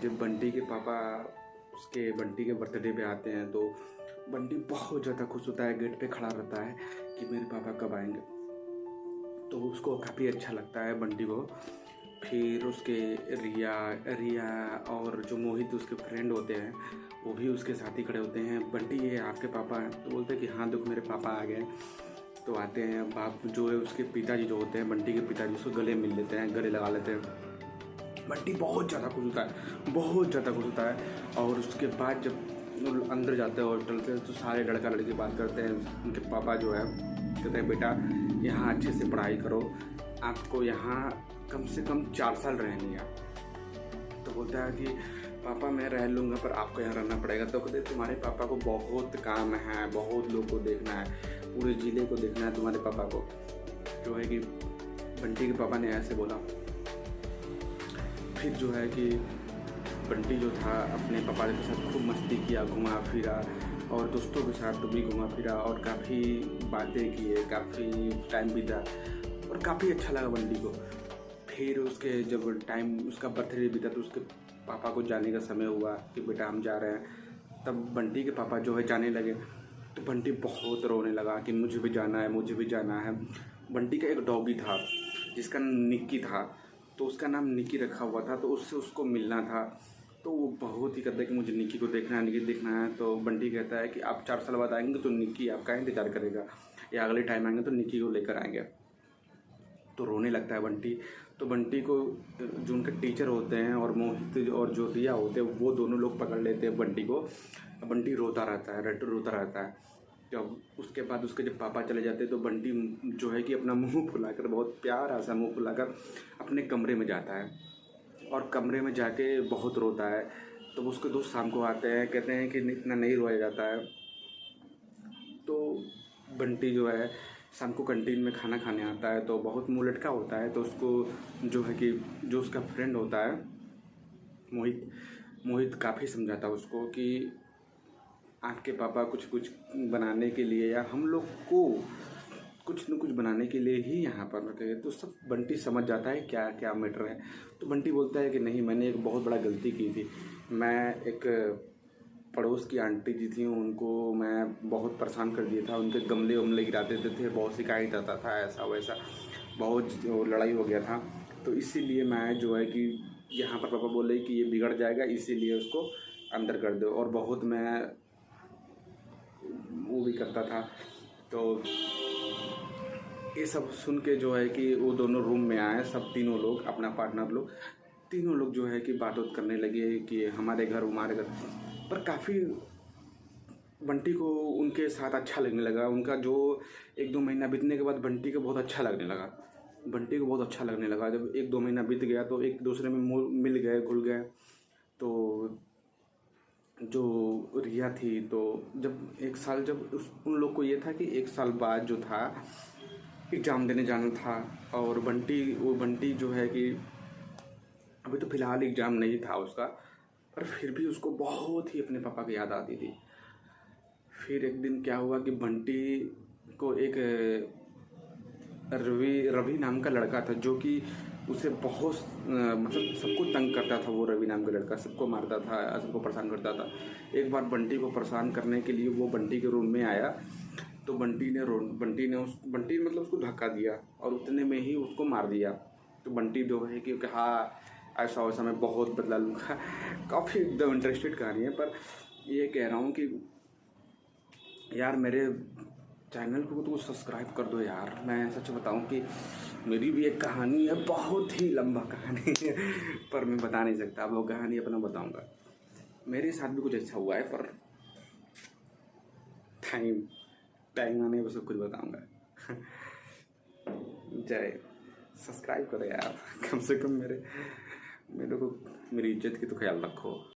जब बंटी के पापा उसके बंटी के बर्थडे पे आते हैं तो बंटी बहुत ज़्यादा खुश होता है, गेट पे खड़ा रहता है कि मेरे पापा कब आएंगे। तो उसको काफ़ी अच्छा लगता है बंटी को। फिर उसके रिया और जो मोहित उसके फ्रेंड होते हैं वो भी उसके साथ ही खड़े होते हैं। बंटी ये आपके पापा हैं? तो बोलते हैं कि हाँ देखो मेरे पापा आ गए। तो आते हैं, बाप जो है उसके पिताजी जो होते हैं बंटी के पिताजी उसको गले मिल लेते हैं, गले लगा लेते हैं। बंटी बहुत ज़्यादा खुश होता है, बहुत ज़्यादा खुश होता है। और उसके बाद जब अंदर जाते हैं हॉस्टल से तो सारे लड़का लड़की बात करते हैं। उनके पापा जो है कहते हैं बेटा यहाँ अच्छे से पढ़ाई करो, आपको यहाँ कम से कम 4 साल रहनी है। तो बोलता है कि पापा मैं रह लूँगा पर आपको यहाँ रहना पड़ेगा। तो कहते तुम्हारे पापा को बहुत काम है, बहुत लोग को देखना है, पूरे ज़िले को देखना है तुम्हारे पापा को। जो है कि बंटी के पापा ने ऐसे बोला। फिर जो है कि बंटी जो था अपने पापा के साथ खूब मस्ती किया, घुमा फिरा और दोस्तों के साथ भी घुमा फिरा और काफ़ी बातें किए, काफ़ी टाइम बीता और काफ़ी अच्छा लगा बंटी को। फिर उसके जब टाइम उसका बर्थडे बीता तो उसके पापा को जाने का समय हुआ कि बेटा हम जा रहे हैं। तब बंटी के पापा जो है जाने लगे तो बंटी बहुत रोने लगा कि मुझे भी जाना है, मुझे भी जाना है। बंटी का एक डॉगी था जिसका निक्की था, तो उसका नाम निक्की रखा हुआ था, तो उससे उसको मिलना था। तो वो बहुत ही कहता है कि मुझे निक्की को देखना है, निक्की देखना है। तो बंटी कहता है कि आप 4 साल बाद आएंगे तो निक्की आपका इंतज़ार करेगा, या अगले टाइम आएंगे तो निक्की को लेकर आएंगे। तो रोने लगता है बंटी। तो बंटी को जो उनके टीचर होते हैं और मोहित और जो रिया होते हैं वो दोनों लोग पकड़ लेते हैं बंटी को। बंटी रोता रहता है, रोता रहता है। जब उसके बाद उसके जब पापा चले जाते हैं तो बंटी जो है कि अपना मुंह फुलाकर, बहुत प्यारा सा मुंह फुलाकर अपने कमरे में जाता है और कमरे में जाके बहुत रोता है। तो उसके दोस्त शाम को आते हैं, कहते हैं कि इतना नहीं रोया जाता है। तो बंटी जो है शाम को कैंटीन में खाना खाने आता है तो बहुत मुँह लटका होता है। तो उसको जो है कि जो उसका फ्रेंड होता है मोहित काफ़ी समझाता है उसको कि आपके पापा कुछ बनाने के लिए या हम लोग को कुछ न कुछ बनाने के लिए ही यहाँ पर रखे हैं। तो सब बंटी समझ जाता है क्या क्या मैटर है। तो बंटी बोलता है कि नहीं, मैंने एक बहुत बड़ा गलती की थी। मैं एक पड़ोस की आंटी जी थी, उनको मैं बहुत परेशान कर दिया था, उनके गमले वमले गिरा देते थे, बहुत शिकायत आता था, ऐसा वैसा बहुत लड़ाई हो गया था। तो इसीलिए मैं जो है कि यहाँ पर पापा बोले कि ये बिगड़ जाएगा, इसीलिए उसको अंदर कर दो। और बहुत मैं वो भी करता था। तो ये सब सुन के जो है कि वो दोनों रूम में आए, सब तीनों लोग अपना पार्टनर लोग तीनों लोग जो है कि बात करने लगे कि हमारे घर हमारे घर। पर काफ़ी बंटी को उनके साथ अच्छा लगने लगा। उनका जो 1-2 महीना बीतने के बाद बंटी को बहुत अच्छा लगने लगा। बंटी को बहुत अच्छा लगने लगा। जब 1-2 महीना बीत गया तो एक दूसरे में मिल गए, घुल गए। तो जो रिया थी तो जब 1 साल जब उन लोग को ये था कि 1 साल बाद जो था एग्ज़ाम देने जाना था। और बंटी जो है कि अभी तो फ़िलहाल एग्ज़ाम नहीं था उसका, पर फिर भी उसको बहुत ही अपने पापा की याद आती थी। फिर एक दिन क्या हुआ कि बंटी को एक रवि नाम का लड़का था जो कि उसे बहुत मतलब सबको तंग करता था। वो रवि नाम का लड़का सबको मारता था, सबको परेशान करता था। एक बार बंटी को परेशान करने के लिए वो बंटी के रूम में आया तो बंटी मतलब उसको धक्का दिया और उतने में ही उसको मार दिया। तो बंटी जो है कि हाँ ऐसा वैसा मैं बहुत बदला लूँगा। काफ़ी एकदम इंटरेस्टेड कहानी है। पर ये कह रहा हूँ कि यार मेरे चैनल को तो सब्सक्राइब कर दो यार। मैं सच बताऊं कि मेरी भी एक कहानी है, बहुत ही लंबा कहानी है पर मैं बता नहीं सकता। वो कहानी अपना बताऊंगा। मेरे साथ भी कुछ अच्छा हुआ है पर टाइम आने पर सब कुछ बताऊंगा। जय, सब्सक्राइब करो यार, कम से कम मेरे को मेरी इज्जत की तो ख्याल रखो।